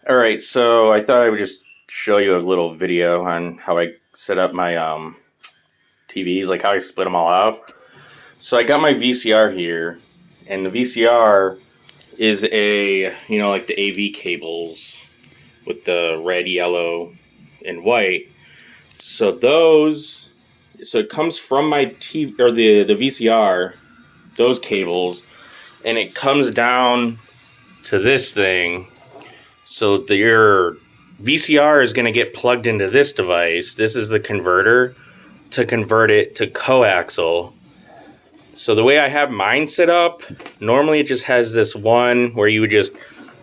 All right, so I thought I would just show you a little video on how I set up my TVs, like how I split them all off. So I got my VCR here, and the VCR is like the AV cables with the red, yellow, and white. So it comes from my TV or the VCR, those cables, and it comes down to this thing. So your VCR is going to get plugged into this device. This is the converter to convert it to coaxial. So the way I have mine set up, normally it just has this one where you would just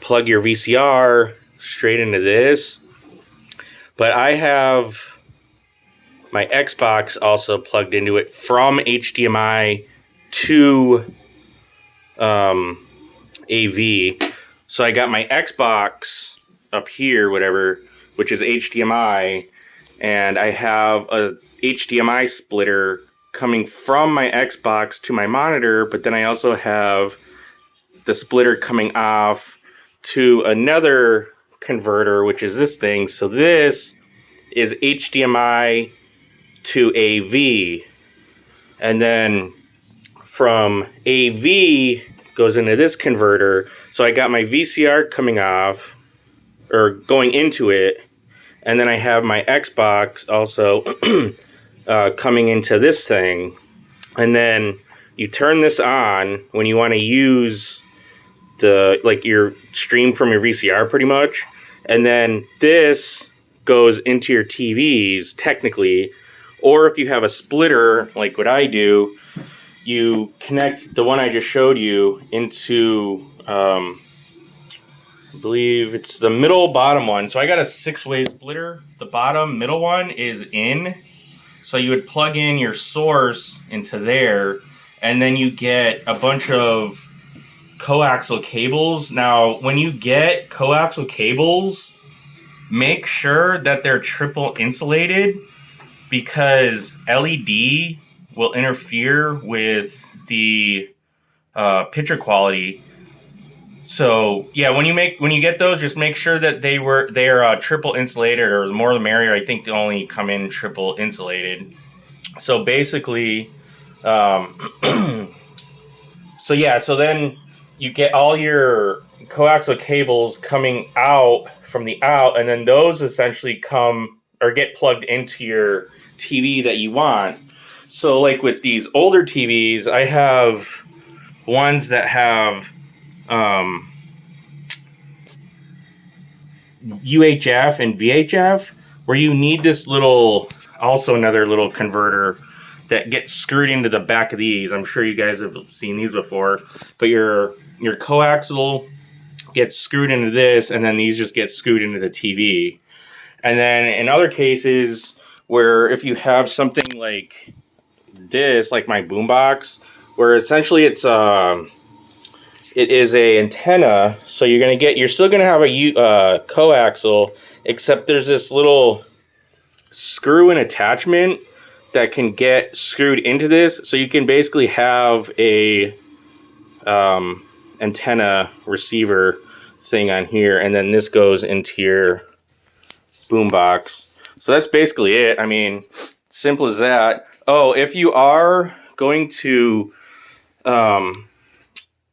plug your VCR straight into this. But I have my Xbox also plugged into it from HDMI to AV. So I got my Xbox up here, whatever, which is HDMI, and I have a HDMI splitter coming from my Xbox to my monitor, but then I also have the splitter coming off to another converter, which is this thing. So this is HDMI to AV, and then from AV goes into this converter. So I got my VCR coming off or going into it, and then I have my Xbox also coming into this thing. And then you turn this on when you want to use your stream from your VCR pretty much, and then this goes into your TVs technically. Or if you have a splitter like what I do, you connect the one I just showed you into I believe it's the middle bottom one. So I got a 6-way splitter. The bottom middle one is in. So you would plug in your source into there, and then you get a bunch of coaxial cables. Now, when you get coaxial cables, make sure that they're triple insulated, because LED will interfere with the picture quality. So yeah, when you get those, just make sure that they're triple insulated, or the more the merrier. I think they only come in triple insulated. So basically, so then you get all your coaxial cables coming out from the out, and then those essentially come or get plugged into your TV that you want. So like with these older TVs, I have ones that have UHF and VHF, where you need this another little converter that gets screwed into the back of these. I'm sure you guys have seen these before, but your coaxial gets screwed into this, and then these just get screwed into the TV. And then in other cases, where if you have something like this, like my boombox, where essentially it is a antenna, so you're still gonna have a coaxial, except there's this little screw-in attachment that can get screwed into this, so you can basically have a antenna receiver thing on here, and then this goes into your boombox. So that's basically it. I mean, simple as that. Oh, if you are going to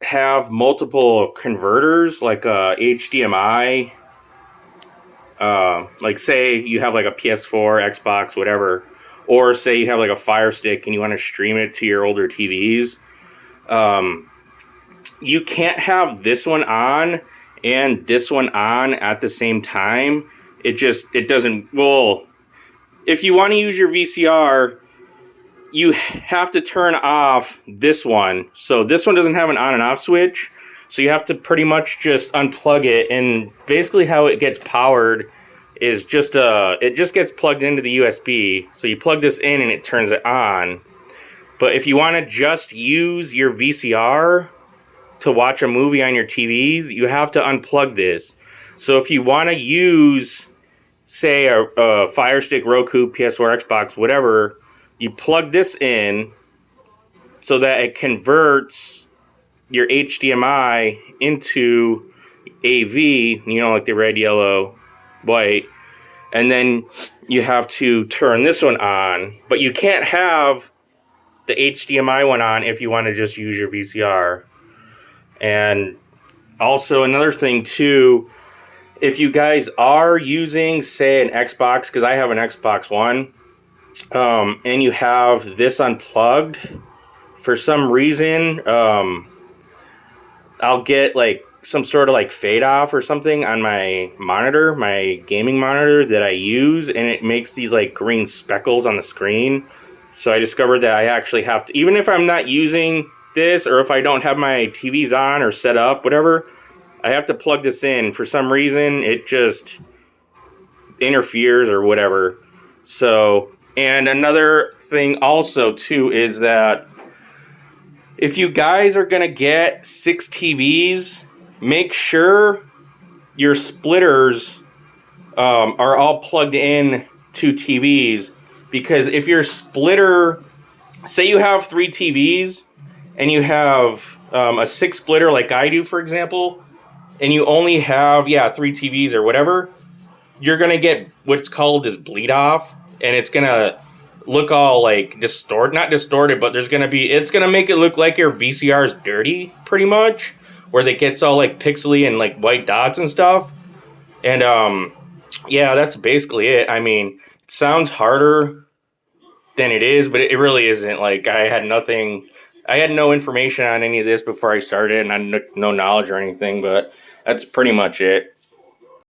have multiple converters, like HDMI, like say you have like a PS4, Xbox, whatever, or say you have like a Fire Stick and you want to stream it to your older TVs, you can't have this one on and this one on at the same time. It doesn't. Well, if you want to use your VCR, you have to turn off this one. So this one doesn't have an on and off switch. So you have to pretty much just unplug it. And basically how it gets powered is it just gets plugged into the USB. So you plug this in and it turns it on. But if you want to just use your VCR to watch a movie on your TVs, you have to unplug this. So if you want to use, say, a Fire Stick, Roku, PS4, Xbox, whatever, you plug this in so that it converts your HDMI into AV, you know, like the red, yellow, white, and then you have to turn this one on, but you can't have the HDMI one on if you want to just use your VCR. And also another thing too, if you guys are using, say, an Xbox, because I have an Xbox One, and you have this unplugged, for some reason, I'll get like some sort of like fade off or something on my monitor, my gaming monitor that I use, and it makes these like green speckles on the screen. So I discovered that I actually have to, even if I'm not using this, or if I don't have my TVs on or set up, whatever, I have to plug this in. For some reason, it just interferes or whatever. So, and another thing also too is that if you guys are gonna get 6 TVs, make sure your splitters are all plugged in to TVs, because if your splitter, say you have 3 TVs and you have a 6 splitter like I do, for example, and you only have 3 TVs or whatever, you're gonna get what's called this bleed off, and it's gonna look all like not distorted, but it's gonna make it look like your VCR is dirty, pretty much, where it gets all like pixely and like white dots and stuff. And that's basically it. I mean, it sounds harder than it is, but it really isn't. Like, I had no information on any of this before I started, and I had no knowledge or anything, but that's pretty much it.